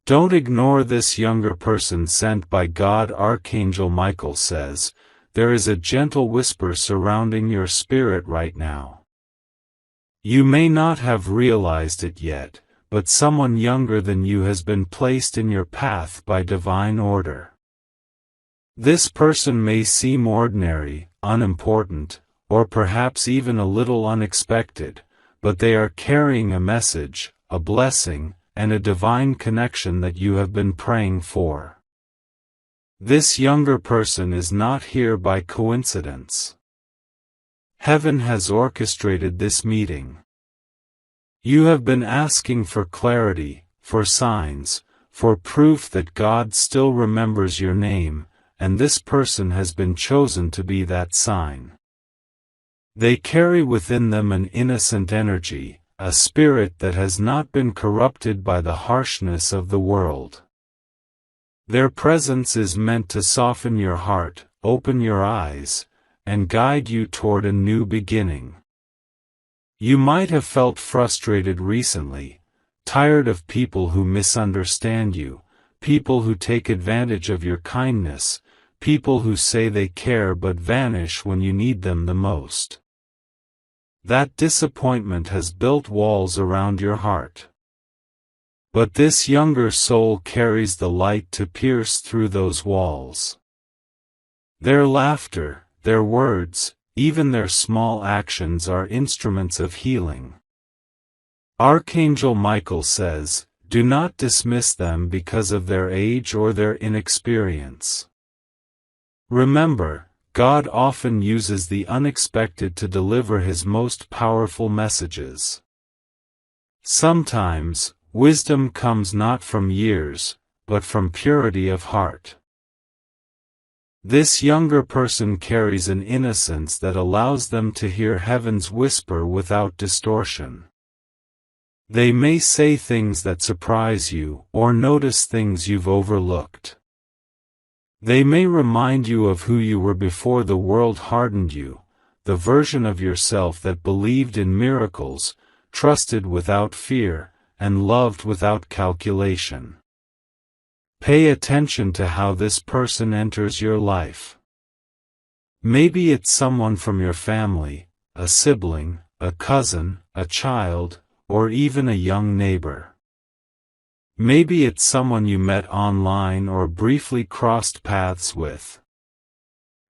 Don't ignore this younger person sent by God. Archangel Michael says, there is a gentle whisper surrounding your spirit right now. You may not have realized it yet, but someone younger than you has been placed in your path by divine order. This person may seem ordinary, unimportant, or perhaps even a little unexpected, but they are carrying a message, a blessing, and a divine connection that you have been praying for. This younger person is not here by coincidence. Heaven has orchestrated this meeting. You have been asking for clarity, for signs, for proof that God still remembers your name, and this person has been chosen to be that sign. They carry within them an innocent energy, a spirit that has not been corrupted by the harshness of the world. Their presence is meant to soften your heart, open your eyes, and guide you toward a new beginning. You might have felt frustrated recently, tired of people who misunderstand you, people who take advantage of your kindness, people who say they care but vanish when you need them the most. That disappointment has built walls around your heart. But this younger soul carries the light to pierce through those walls. Their laughter, their words, even their small actions are instruments of healing. Archangel Michael says, do not dismiss them because of their age or their inexperience. Remember, God often uses the unexpected to deliver His most powerful messages. Sometimes, wisdom comes not from years, but from purity of heart. This younger person carries an innocence that allows them to hear heaven's whisper without distortion. They may say things that surprise you, or notice things you've overlooked. They may remind you of who you were before the world hardened you, the version of yourself that believed in miracles, trusted without fear, and loved without calculation. Pay attention to how this person enters your life. Maybe it's someone from your family, a sibling, a cousin, a child, or even a young neighbor. Maybe it's someone you met online or briefly crossed paths with.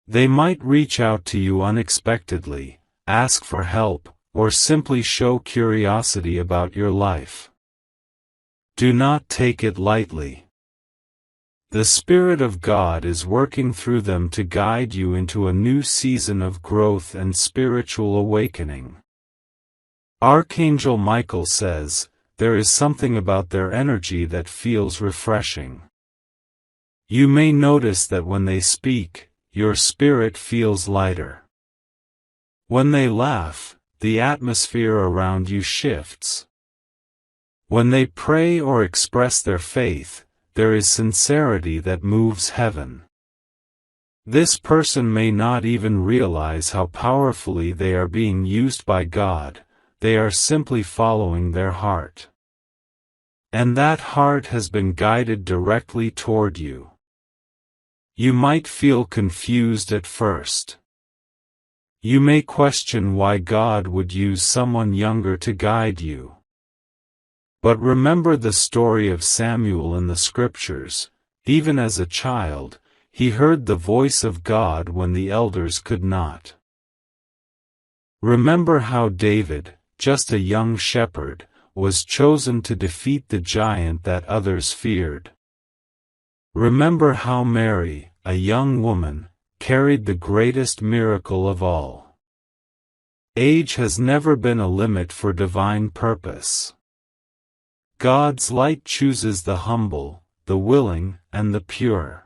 They might reach out to you unexpectedly, ask for help, or simply show curiosity about your life. Do not take it lightly. The Spirit of God is working through them to guide you into a new season of growth and spiritual awakening. Archangel Michael says, there is something about their energy that feels refreshing. You may notice that when they speak, your spirit feels lighter. When they laugh, the atmosphere around you shifts. When they pray or express their faith, there is sincerity that moves heaven. This person may not even realize how powerfully they are being used by God, they are simply following their heart. And that heart has been guided directly toward you. You might feel confused at first. You may question why God would use someone younger to guide you. But remember the story of Samuel in the Scriptures. Even as a child, he heard the voice of God when the elders could not. Remember how David, just a young shepherd, was chosen to defeat the giant that others feared. Remember how Mary, a young woman, carried the greatest miracle of all. Age has never been a limit for divine purpose. God's light chooses the humble, the willing, and the pure.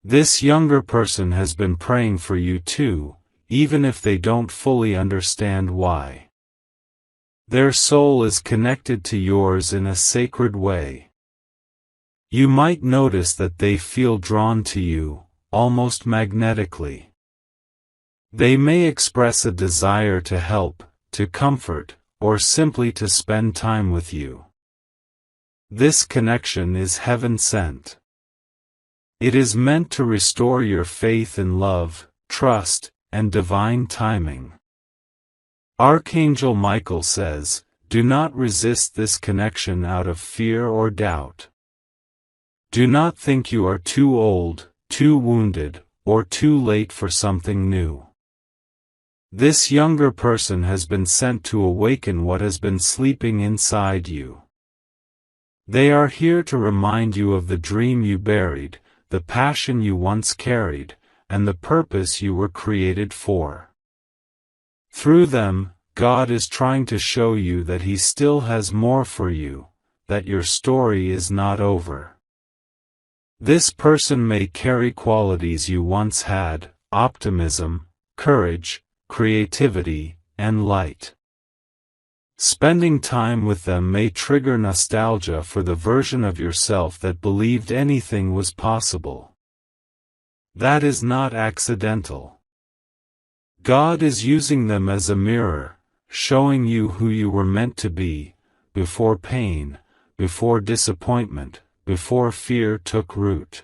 This younger person has been praying for you too, even if they don't fully understand why. Their soul is connected to yours in a sacred way. You might notice that they feel drawn to you, almost magnetically. They may express a desire to help, to comfort, or simply to spend time with you. This connection is heaven-sent. It is meant to restore your faith in love, trust, and divine timing. Archangel Michael says, "Do not resist this connection out of fear or doubt. Do not think you are too old, too wounded, or too late for something new. This younger person has been sent to awaken what has been sleeping inside you. They are here to remind you of the dream you buried, the passion you once carried, and the purpose you were created for. Through them, God is trying to show you that He still has more for you, that your story is not over. This person may carry qualities you once had: optimism, courage, creativity, and light. Spending time with them may trigger nostalgia for the version of yourself that believed anything was possible. That is not accidental. God is using them as a mirror, showing you who you were meant to be, before pain, before disappointment, before fear took root.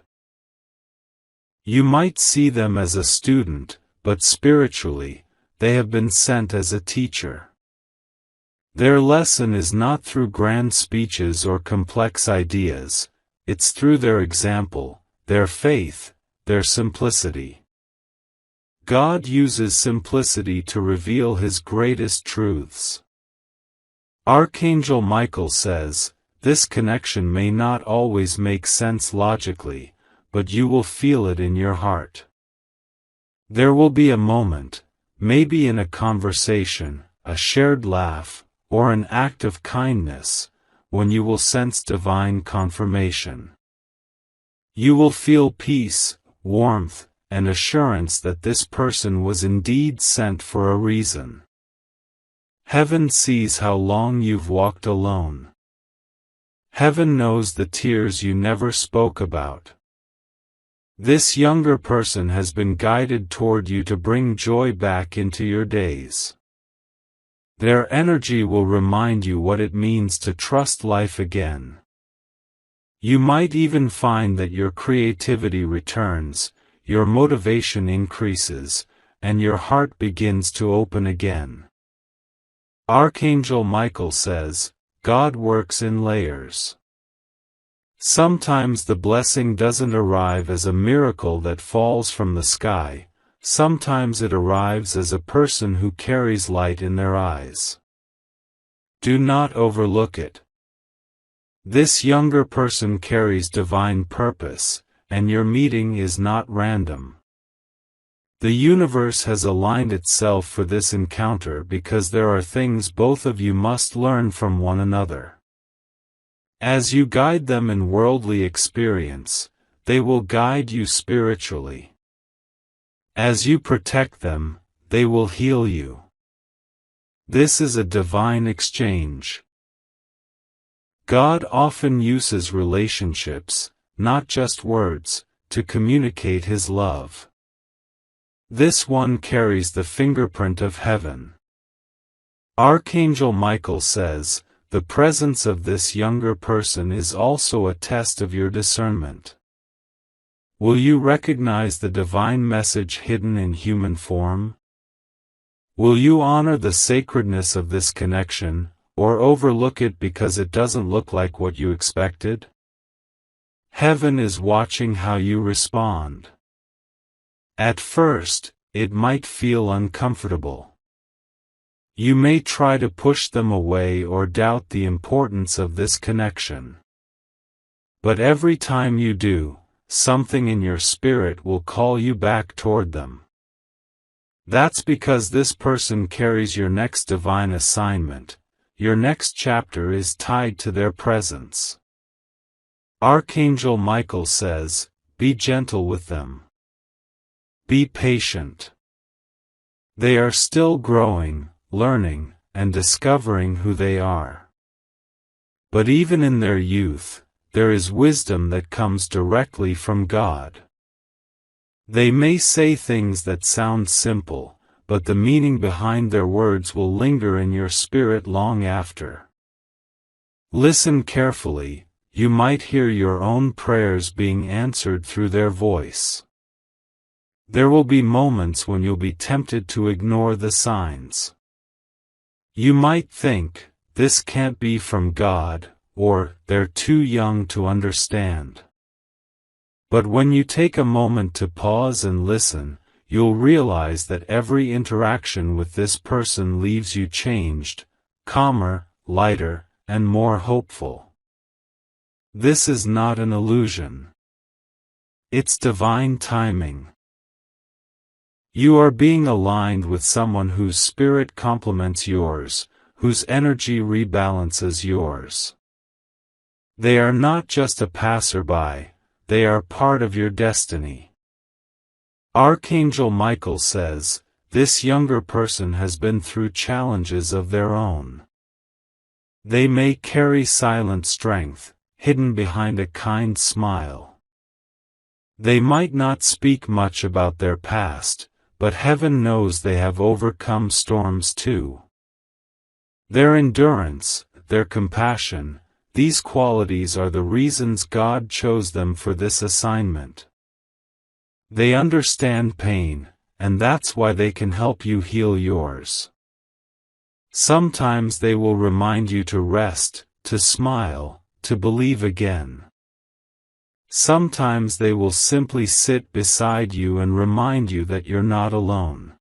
You might see them as a student, but spiritually, they have been sent as a teacher. Their lesson is not through grand speeches or complex ideas, it's through their example, their faith, their simplicity. God uses simplicity to reveal His greatest truths. Archangel Michael says, "This connection may not always make sense logically, but you will feel it in your heart. There will be a moment, maybe in a conversation, a shared laugh, or an act of kindness, when you will sense divine confirmation. You will feel peace, warmth, and assurance that this person was indeed sent for a reason. Heaven sees how long you've walked alone. Heaven knows the tears you never spoke about. This younger person has been guided toward you to bring joy back into your days. Their energy will remind you what it means to trust life again. You might even find that your creativity returns, your motivation increases, and your heart begins to open again." Archangel Michael says, God works in layers. Sometimes the blessing doesn't arrive as a miracle that falls from the sky. Sometimes it arrives as a person who carries light in their eyes. Do not overlook it. This younger person carries divine purpose, and your meeting is not random. The universe has aligned itself for this encounter because there are things both of you must learn from one another. As you guide them in worldly experience, they will guide you spiritually. As you protect them, they will heal you. This is a divine exchange. God often uses relationships, not just words, to communicate His love. This one carries the fingerprint of heaven. Archangel Michael says, the presence of this younger person is also a test of your discernment. Will you recognize the divine message hidden in human form? Will you honor the sacredness of this connection, or overlook it because it doesn't look like what you expected? Heaven is watching how you respond. At first, it might feel uncomfortable. You may try to push them away or doubt the importance of this connection. But every time you do, something in your spirit will call you back toward them. That's because this person carries your next divine assignment. Your next chapter is tied to their presence. Archangel Michael says, be gentle with them. Be patient. They are still growing, learning, and discovering who they are. But even in their youth, there is wisdom that comes directly from God. They may say things that sound simple, but the meaning behind their words will linger in your spirit long after. Listen carefully, you might hear your own prayers being answered through their voice. There will be moments when you'll be tempted to ignore the signs. You might think, "This can't be from God," or "They're too young to understand." But when you take a moment to pause and listen, you'll realize that every interaction with this person leaves you changed, calmer, lighter, and more hopeful. This is not an illusion. It's divine timing. You are being aligned with someone whose spirit complements yours, whose energy rebalances yours. They are not just a passerby, they are part of your destiny. Archangel Michael says, this younger person has been through challenges of their own. They may carry silent strength, hidden behind a kind smile. They might not speak much about their past, but heaven knows they have overcome storms too. Their endurance, their compassion, these qualities are the reasons God chose them for this assignment. They understand pain, and that's why they can help you heal yours. Sometimes they will remind you to rest, to smile, to believe again. Sometimes they will simply sit beside you and remind you that you're not alone.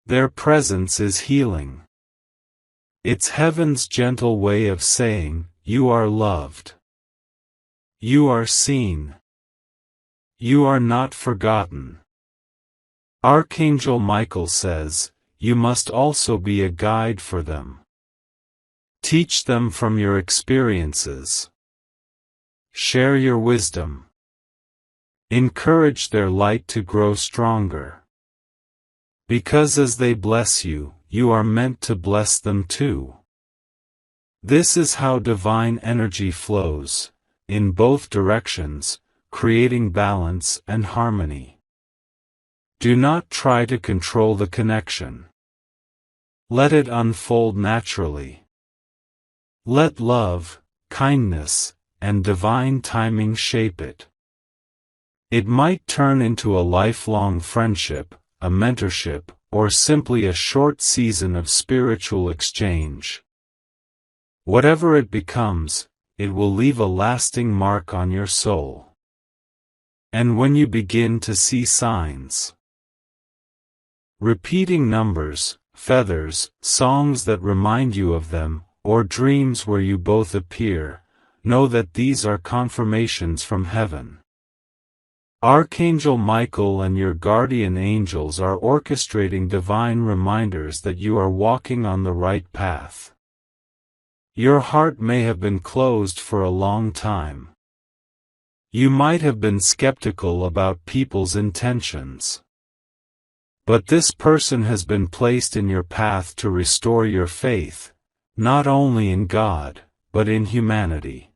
Their presence is healing. It's heaven's gentle way of saying, you are loved. You are seen. You are not forgotten. Archangel Michael says, you must also be a guide for them. Teach them from your experiences. Share your wisdom. Encourage their light to grow stronger. Because as they bless you, you are meant to bless them too. This is how divine energy flows, in both directions, creating balance and harmony. Do not try to control the connection. Let it unfold naturally. Let love, kindness, and divine timing shape it. It might turn into a lifelong friendship, a mentorship, or simply a short season of spiritual exchange. Whatever it becomes, it will leave a lasting mark on your soul. And when you begin to see signs, repeating numbers, feathers, songs that remind you of them, or dreams where you both appear, know that these are confirmations from heaven. Archangel Michael and your guardian angels are orchestrating divine reminders that you are walking on the right path. Your heart may have been closed for a long time. You might have been skeptical about people's intentions. But this person has been placed in your path to restore your faith, not only in God, but in humanity.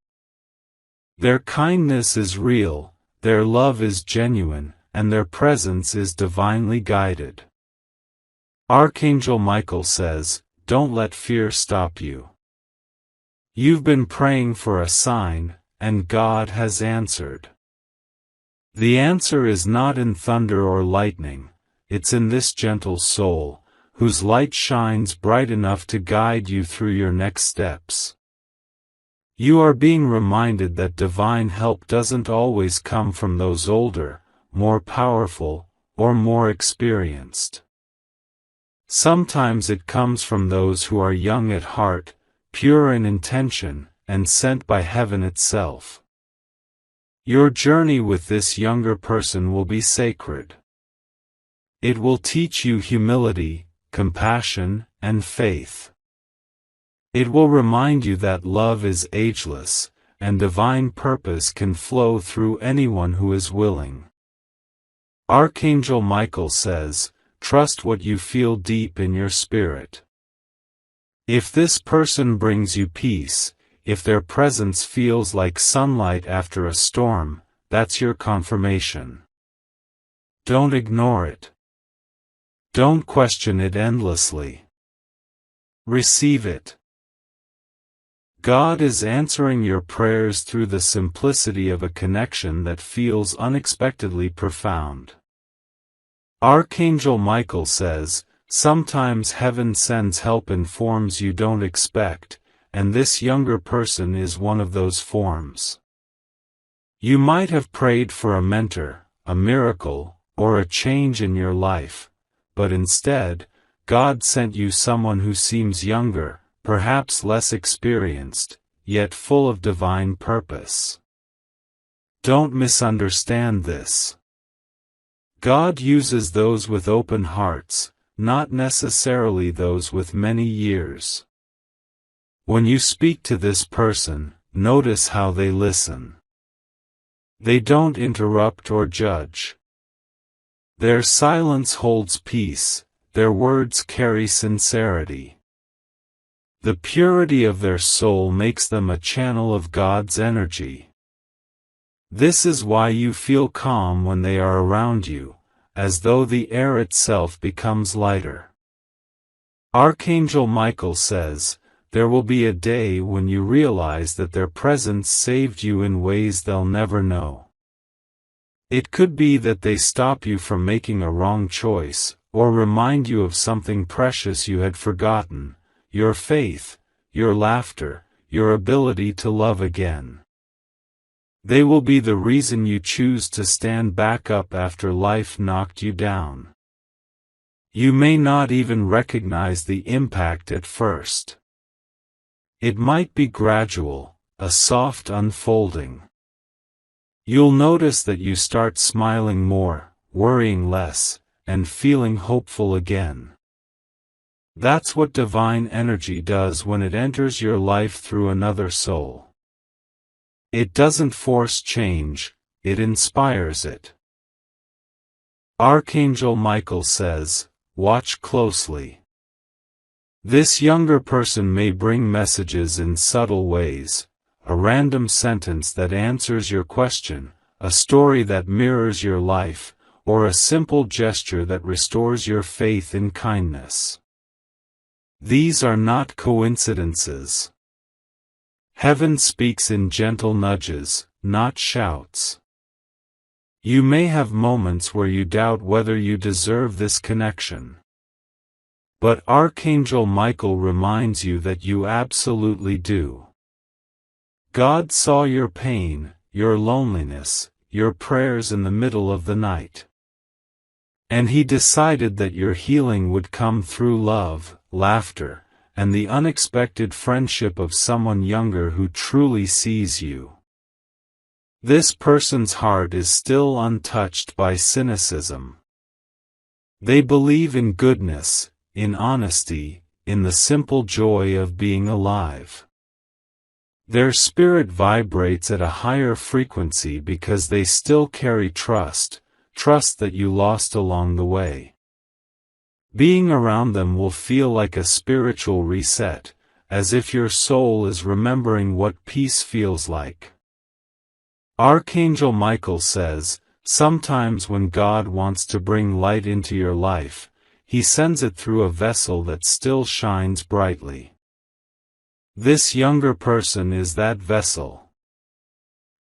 Their kindness is real, their love is genuine, and their presence is divinely guided. Archangel Michael says, don't let fear stop you. You've been praying for a sign, and God has answered. The answer is not in thunder or lightning, it's in this gentle soul, whose light shines bright enough to guide you through your next steps. You are being reminded that divine help doesn't always come from those older, more powerful, or more experienced. Sometimes it comes from those who are young at heart, pure in intention, and sent by heaven itself. Your journey with this younger person will be sacred. It will teach you humility, compassion, and faith. It will remind you that love is ageless, and divine purpose can flow through anyone who is willing. Archangel Michael says, trust what you feel deep in your spirit. If this person brings you peace, if their presence feels like sunlight after a storm, that's your confirmation. Don't ignore it. Don't question it endlessly. Receive it. God is answering your prayers through the simplicity of a connection that feels unexpectedly profound. Archangel Michael says, sometimes heaven sends help in forms you don't expect, and this younger person is one of those forms. You might have prayed for a mentor, a miracle, or a change in your life, but instead, God sent you someone who seems younger, perhaps less experienced, yet full of divine purpose. Don't misunderstand this. God uses those with open hearts, not necessarily those with many years. When you speak to this person, notice how they listen. They don't interrupt or judge. Their silence holds peace, their words carry sincerity. The purity of their soul makes them a channel of God's energy. This is why you feel calm when they are around you, as though the air itself becomes lighter. Archangel Michael says, there will be a day when you realize that their presence saved you in ways they'll never know. It could be that they stop you from making a wrong choice, or remind you of something precious you had forgotten. Your faith, your laughter, your ability to love again. They will be the reason you choose to stand back up after life knocked you down. You may not even recognize the impact at first. It might be gradual, a soft unfolding. You'll notice that you start smiling more, worrying less, and feeling hopeful again. That's what divine energy does when it enters your life through another soul. It doesn't force change, it inspires it. Archangel Michael says, watch closely. This younger person may bring messages in subtle ways, a random sentence that answers your question, a story that mirrors your life, or a simple gesture that restores your faith in kindness. These are not coincidences. Heaven speaks in gentle nudges, not shouts. You may have moments where you doubt whether you deserve this connection. But Archangel Michael reminds you that you absolutely do. God saw your pain, your loneliness, your prayers in the middle of the night. And He decided that your healing would come through love, laughter, and the unexpected friendship of someone younger who truly sees you. This person's heart is still untouched by cynicism. They believe in goodness, in honesty, in the simple joy of being alive. Their spirit vibrates at a higher frequency because they still carry trust that you lost along the way. Being around them will feel like a spiritual reset, as if your soul is remembering what peace feels like. Archangel Michael says, sometimes when God wants to bring light into your life, He sends it through a vessel that still shines brightly. This younger person is that vessel.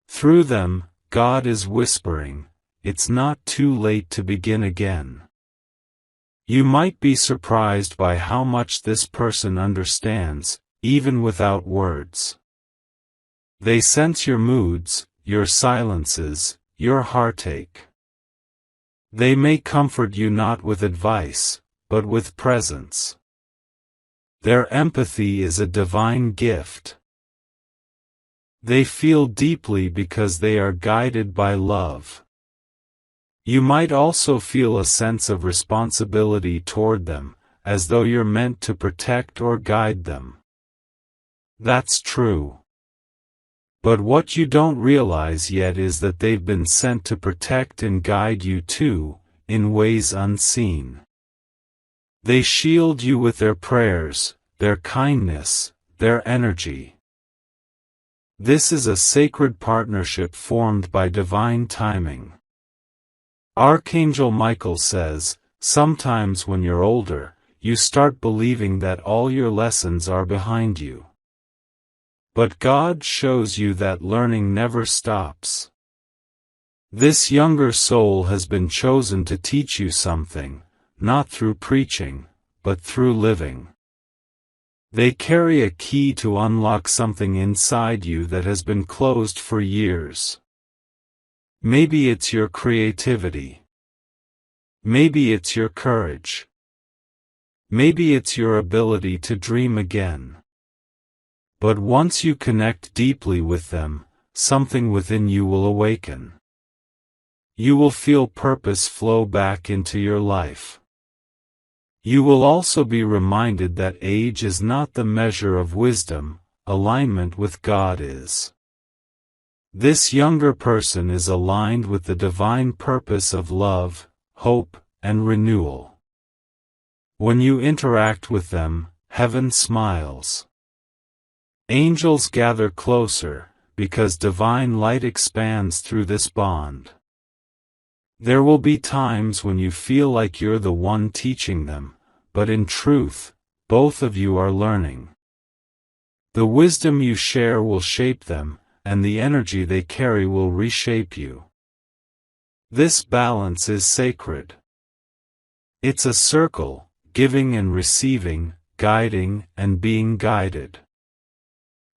Through them, God is whispering, it's not too late to begin again. You might be surprised by how much this person understands, even without words. They sense your moods, your silences, your heartache. They may comfort you not with advice, but with presence. Their empathy is a divine gift. They feel deeply because they are guided by love. You might also feel a sense of responsibility toward them, as though you're meant to protect or guide them. That's true. But what you don't realize yet is that they've been sent to protect and guide you too, in ways unseen. They shield you with their prayers, their kindness, their energy. This is a sacred partnership formed by divine timing. Archangel Michael says, sometimes when you're older, you start believing that all your lessons are behind you. But God shows you that learning never stops. This younger soul has been chosen to teach you something, not through preaching, but through living. They carry a key to unlock something inside you that has been closed for years. Maybe it's your creativity. Maybe it's your courage. Maybe it's your ability to dream again. But once you connect deeply with them, something within you will awaken. You will feel purpose flow back into your life. You will also be reminded that age is not the measure of wisdom, alignment with God is. This younger person is aligned with the divine purpose of love, hope, and renewal. When you interact with them, heaven smiles. Angels gather closer, because divine light expands through this bond. There will be times when you feel like you're the one teaching them, but in truth, both of you are learning. The wisdom you share will shape them, and the energy they carry will reshape you. This balance is sacred. It's a circle, giving and receiving, guiding and being guided.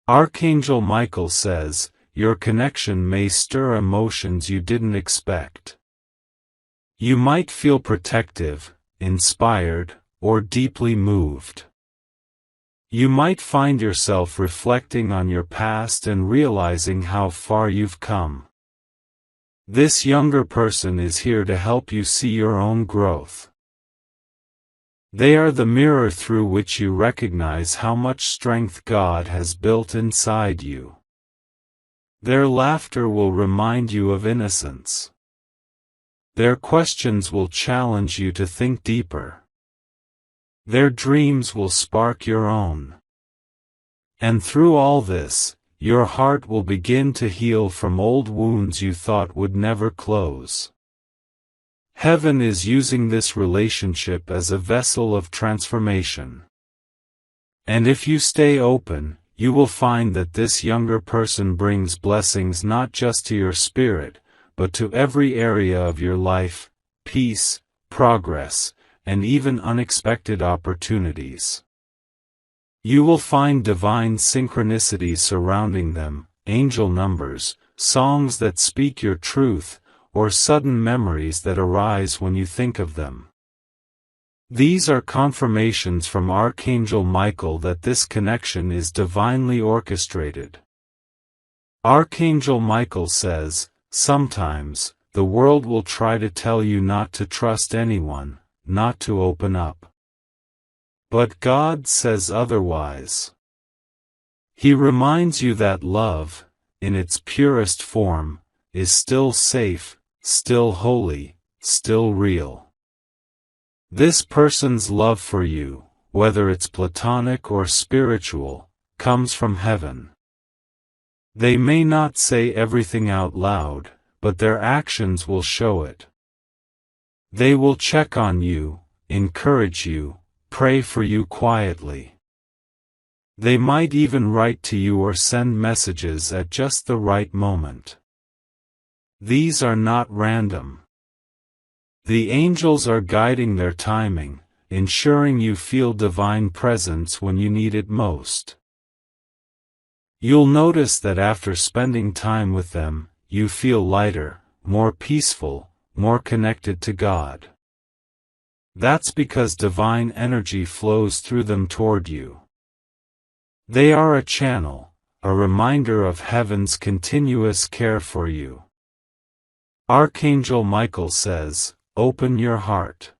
Archangel Michael says, your connection may stir emotions you didn't expect. You might feel protective, inspired, or deeply moved. You might find yourself reflecting on your past and realizing how far you've come. This younger person is here to help you see your own growth. They are the mirror through which you recognize how much strength God has built inside you. Their laughter will remind you of innocence. Their questions will challenge you to think deeper. Their dreams will spark your own. And through all this, your heart will begin to heal from old wounds you thought would never close. Heaven is using this relationship as a vessel of transformation. And if you stay open, you will find that this younger person brings blessings not just to your spirit, but to every area of your life, peace, progress, and even unexpected opportunities. You will find divine synchronicities surrounding them, angel numbers, songs that speak your truth, or sudden memories that arise when you think of them. These are confirmations from Archangel Michael that this connection is divinely orchestrated. Archangel Michael says, sometimes, the world will try to tell you not to trust anyone, not to open up. But God says otherwise. He reminds you that love, in its purest form, is still safe, still holy, still real. This person's love for you, whether it's platonic or spiritual, comes from heaven. They may not say everything out loud, but their actions will show it. They will check on you, encourage you, pray for you quietly. They might even write to you or send messages at just the right moment. These are not random. The angels are guiding their timing, ensuring you feel divine presence when you need it most. You'll notice that after spending time with them, you feel lighter, more peaceful, more connected to God. That's because divine energy flows through them toward you. They are a channel, a reminder of heaven's continuous care for you. Archangel Michael says, open your heart.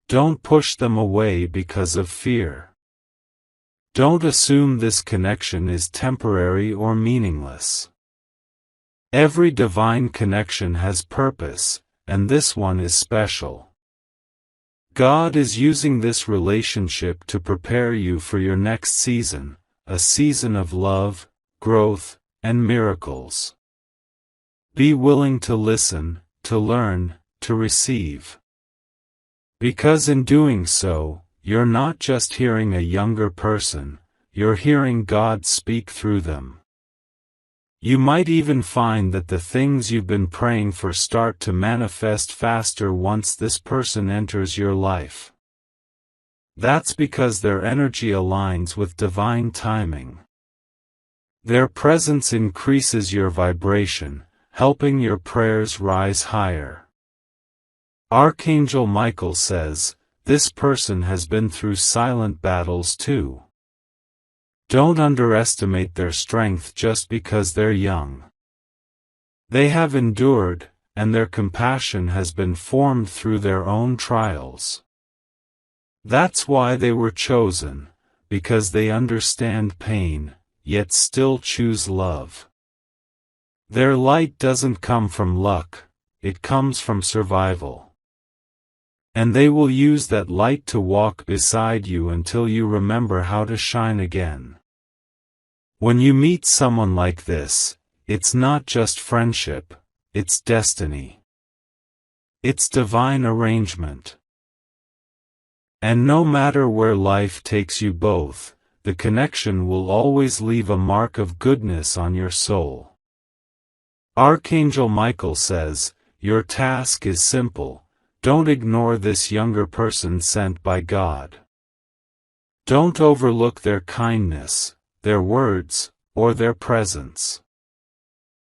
Don't push them away because of fear. Don't assume this connection is temporary or meaningless. Every divine connection has purpose, and this one is special. God is using this relationship to prepare you for your next season, a season of love, growth, and miracles. Be willing to listen, to learn, to receive. Because in doing so, you're not just hearing a younger person, you're hearing God speak through them. You might even find that the things you've been praying for start to manifest faster once this person enters your life. That's because their energy aligns with divine timing. Their presence increases your vibration, helping your prayers rise higher. Archangel Michael says, this person has been through silent battles too. Don't underestimate their strength just because they're young. They have endured, and their compassion has been formed through their own trials. That's why they were chosen, because they understand pain, yet still choose love. Their light doesn't come from luck, it comes from survival. And they will use that light to walk beside you until you remember how to shine again. When you meet someone like this, it's not just friendship, it's destiny. It's divine arrangement. And no matter where life takes you both, the connection will always leave a mark of goodness on your soul. Archangel Michael says, your task is simple. Don't ignore this younger person sent by God. Don't overlook their kindness, their words, or their presence.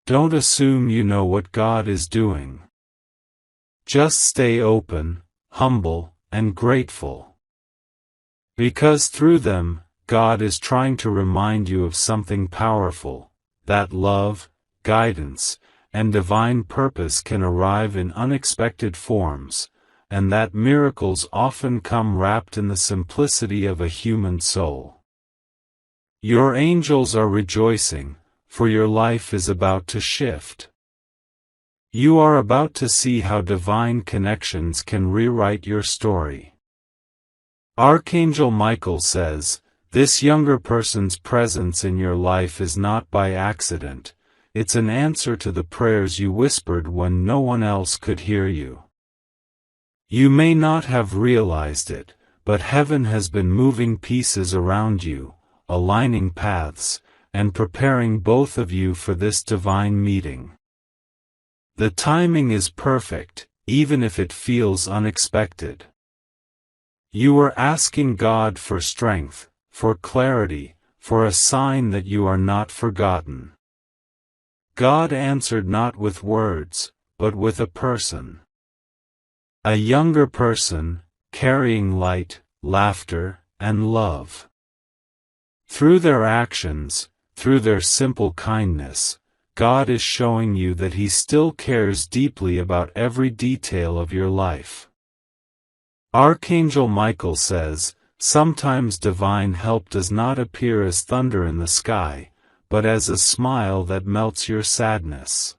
Don't assume you know what God is doing. Just stay open, humble, and grateful. Because through them, God is trying to remind you of something powerful, that love, guidance, and divine purpose can arrive in unexpected forms, and that miracles often come wrapped in the simplicity of a human soul. Your angels are rejoicing, for your life is about to shift. You are about to see how divine connections can rewrite your story. Archangel Michael says, this younger person's presence in your life is not by accident. It's an answer to the prayers you whispered when no one else could hear you. You may not have realized it, but heaven has been moving pieces around you, aligning paths, and preparing both of you for this divine meeting. The timing is perfect, even if it feels unexpected. You are asking God for strength, for clarity, for a sign that you are not forgotten. God answered not with words, but with a person. A younger person, carrying light, laughter, and love. Through their actions, through their simple kindness, God is showing you that He still cares deeply about every detail of your life. Archangel Michael says, sometimes divine help does not appear as thunder in the sky, but as a smile that melts your sadness.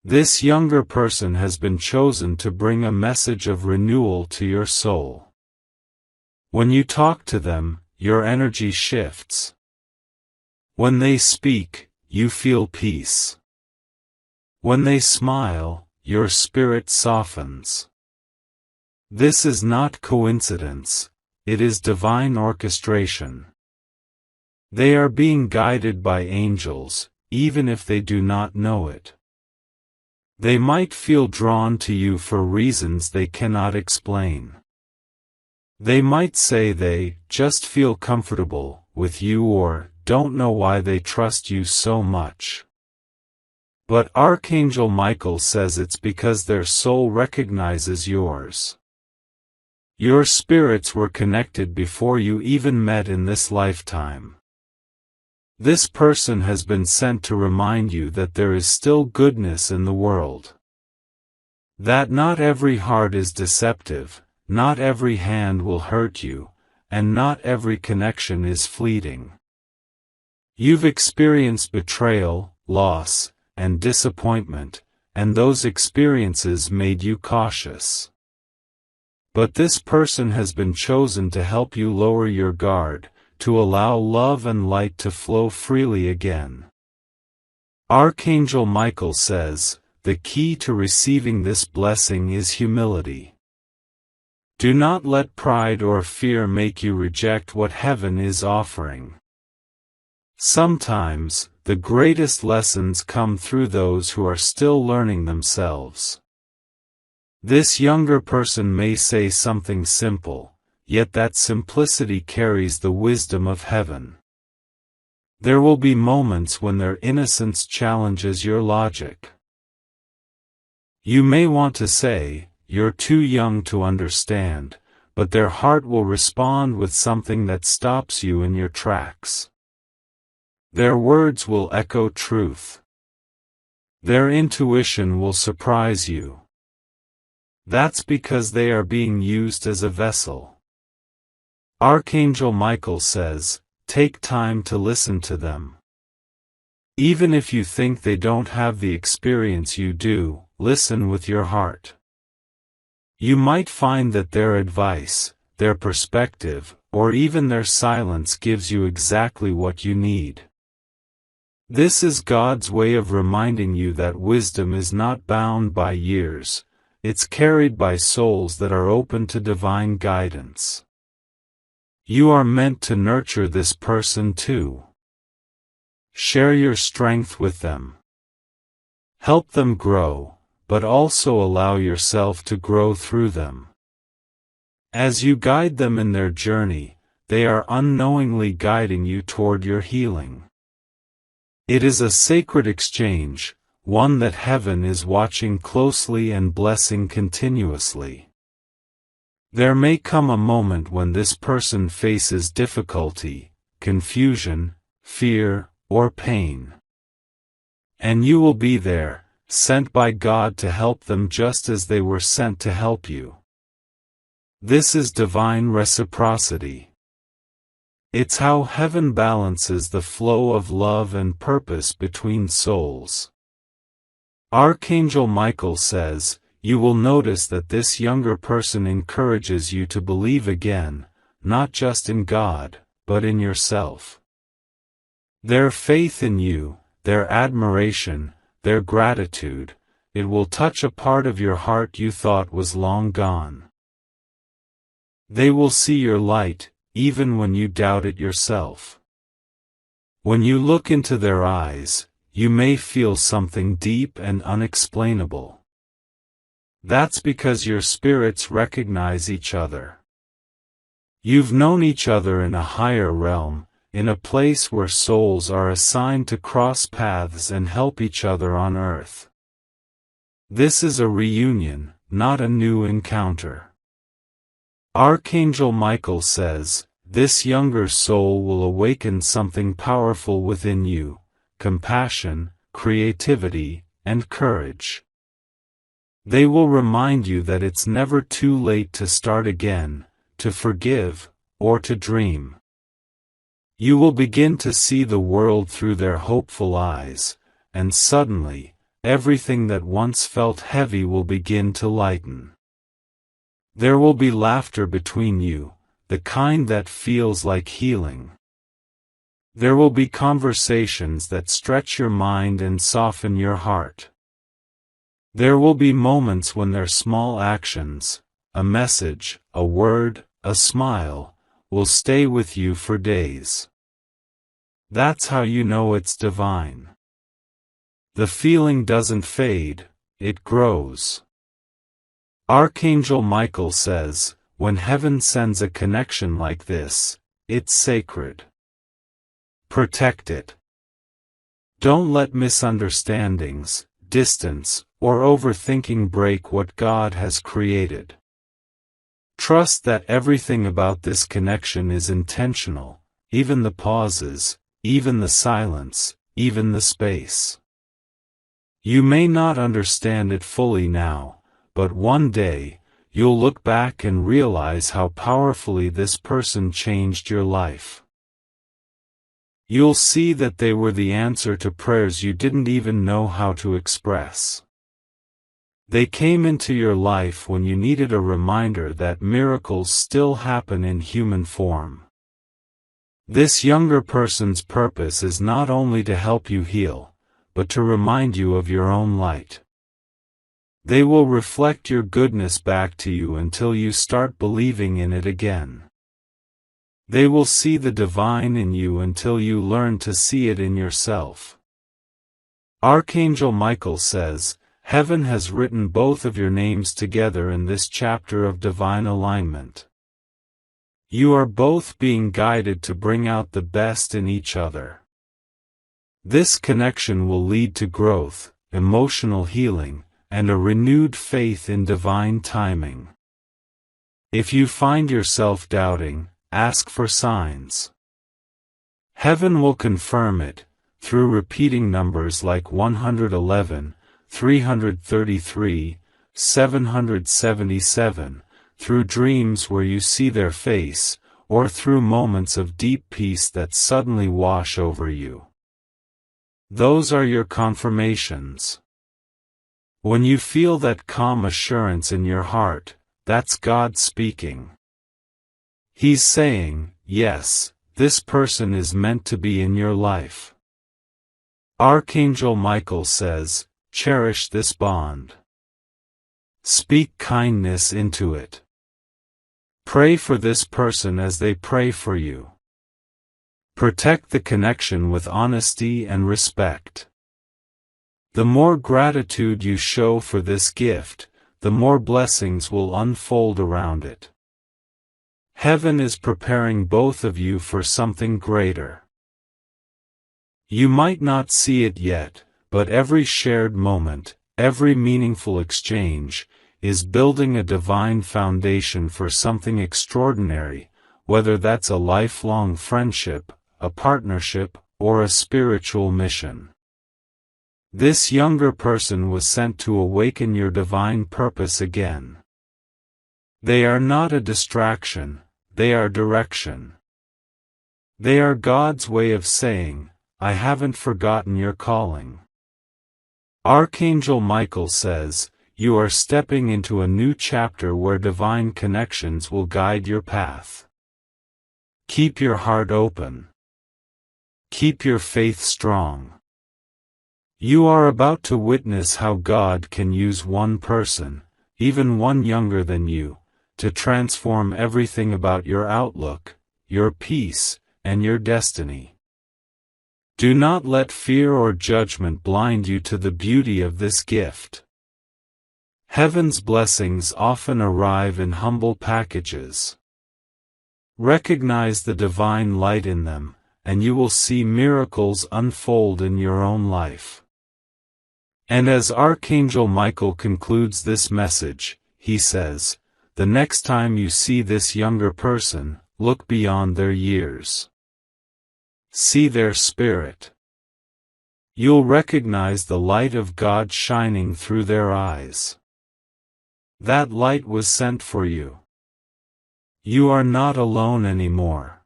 This younger person has been chosen to bring a message of renewal to your soul. When you talk to them, your energy shifts. When they speak, you feel peace. When they smile, your spirit softens. This is not coincidence, it is divine orchestration. They are being guided by angels, even if they do not know it. They might feel drawn to you for reasons they cannot explain. They might say they just feel comfortable with you or don't know why they trust you so much. But Archangel Michael says it's because their soul recognizes yours. Your spirits were connected before you even met in this lifetime. This person has been sent to remind you that there is still goodness in the world. That not every heart is deceptive, not every hand will hurt you, and not every connection is fleeting. You've experienced betrayal, loss, and disappointment, and those experiences made you cautious. But this person has been chosen to help you lower your guard, to allow love and light to flow freely again. Archangel Michael says, the key to receiving this blessing is humility. Do not let pride or fear make you reject what heaven is offering. Sometimes, the greatest lessons come through those who are still learning themselves. This younger person may say something simple, yet that simplicity carries the wisdom of heaven. There will be moments when their innocence challenges your logic. You may want to say, "You're too young to understand," but their heart will respond with something that stops you in your tracks. Their words will echo truth. Their intuition will surprise you. That's because they are being used as a vessel. Archangel Michael says, take time to listen to them. Even if you think they don't have the experience you do, listen with your heart. You might find that their advice, their perspective, or even their silence gives you exactly what you need. This is God's way of reminding you that wisdom is not bound by years, it's carried by souls that are open to divine guidance. You are meant to nurture this person too. Share your strength with them. Help them grow, but also allow yourself to grow through them. As you guide them in their journey, they are unknowingly guiding you toward your healing. It is a sacred exchange, one that heaven is watching closely and blessing continuously. There may come a moment when this person faces difficulty, confusion, fear, or pain. And you will be there, sent by God to help them just as they were sent to help you. This is divine reciprocity. It's how heaven balances the flow of love and purpose between souls. Archangel Michael says, you will notice that this younger person encourages you to believe again, not just in God, but in yourself. Their faith in you, their admiration, their gratitude, it will touch a part of your heart you thought was long gone. They will see your light, even when you doubt it yourself. When you look into their eyes, you may feel something deep and unexplainable. That's because your spirits recognize each other. You've known each other in a higher realm, in a place where souls are assigned to cross paths and help each other on earth. This is a reunion, not a new encounter. Archangel Michael says, this younger soul will awaken something powerful within you, compassion, creativity, and courage. They will remind you that it's never too late to start again, to forgive, or to dream. You will begin to see the world through their hopeful eyes, and suddenly, everything that once felt heavy will begin to lighten. There will be laughter between you, the kind that feels like healing. There will be conversations that stretch your mind and soften your heart. There will be moments when their small actions, a message, a word, a smile, will stay with you for days. That's how you know it's divine. The feeling doesn't fade, it grows. Archangel Michael says, when heaven sends a connection like this, it's sacred. Protect it. Don't let misunderstandings, distance, or overthinking break what God has created. Trust that everything about this connection is intentional, even the pauses, even the silence, even the space. You may not understand it fully now, but one day, you'll look back and realize how powerfully this person changed your life. You'll see that they were the answer to prayers you didn't even know how to express. They came into your life when you needed a reminder that miracles still happen in human form. This younger person's purpose is not only to help you heal, but to remind you of your own light. They will reflect your goodness back to you until you start believing in it again. They will see the divine in you until you learn to see it in yourself. Archangel Michael says, "Heaven has written both of your names together in this chapter of divine alignment. You are both being guided to bring out the best in each other. This connection will lead to growth, emotional healing, and a renewed faith in divine timing. If you find yourself doubting, ask for signs. Heaven will confirm it, through repeating numbers like 111, 333, 777, through dreams where you see their face, or through moments of deep peace that suddenly wash over you. Those are your confirmations. When you feel that calm assurance in your heart, that's God speaking. He's saying, yes, this person is meant to be in your life. Archangel Michael says, cherish this bond. Speak kindness into it. Pray for this person as they pray for you. Protect the connection with honesty and respect. The more gratitude you show for this gift, the more blessings will unfold around it. Heaven is preparing both of you for something greater. You might not see it yet, but every shared moment, every meaningful exchange, is building a divine foundation for something extraordinary, whether that's a lifelong friendship, a partnership, or a spiritual mission. This younger person was sent to awaken your divine purpose again. They are not a distraction, they are direction. They are God's way of saying, I haven't forgotten your calling. Archangel Michael says, you are stepping into a new chapter where divine connections will guide your path. Keep your heart open. Keep your faith strong. You are about to witness how God can use one person, even one younger than you, to transform everything about your outlook, your peace, and your destiny. Do not let fear or judgment blind you to the beauty of this gift. Heaven's blessings often arrive in humble packages. Recognize the divine light in them, and you will see miracles unfold in your own life. And as Archangel Michael concludes this message, he says, the next time you see this younger person, look beyond their years. See their spirit. You'll recognize the light of God shining through their eyes. That light was sent for you. You are not alone anymore.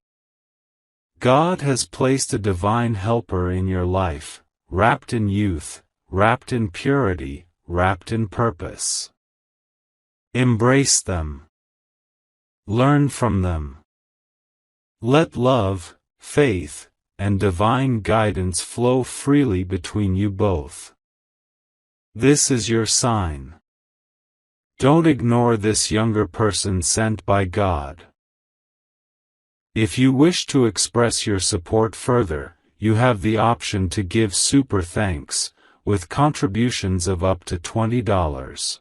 God has placed a divine helper in your life, wrapped in youth, wrapped in purity, wrapped in purpose. Embrace them. Learn from them. Let love, faith, and divine guidance flow freely between you both. This is your sign. Don't ignore this younger person sent by God. If you wish to express your support further, you have the option to give super thanks, with contributions of up to $20.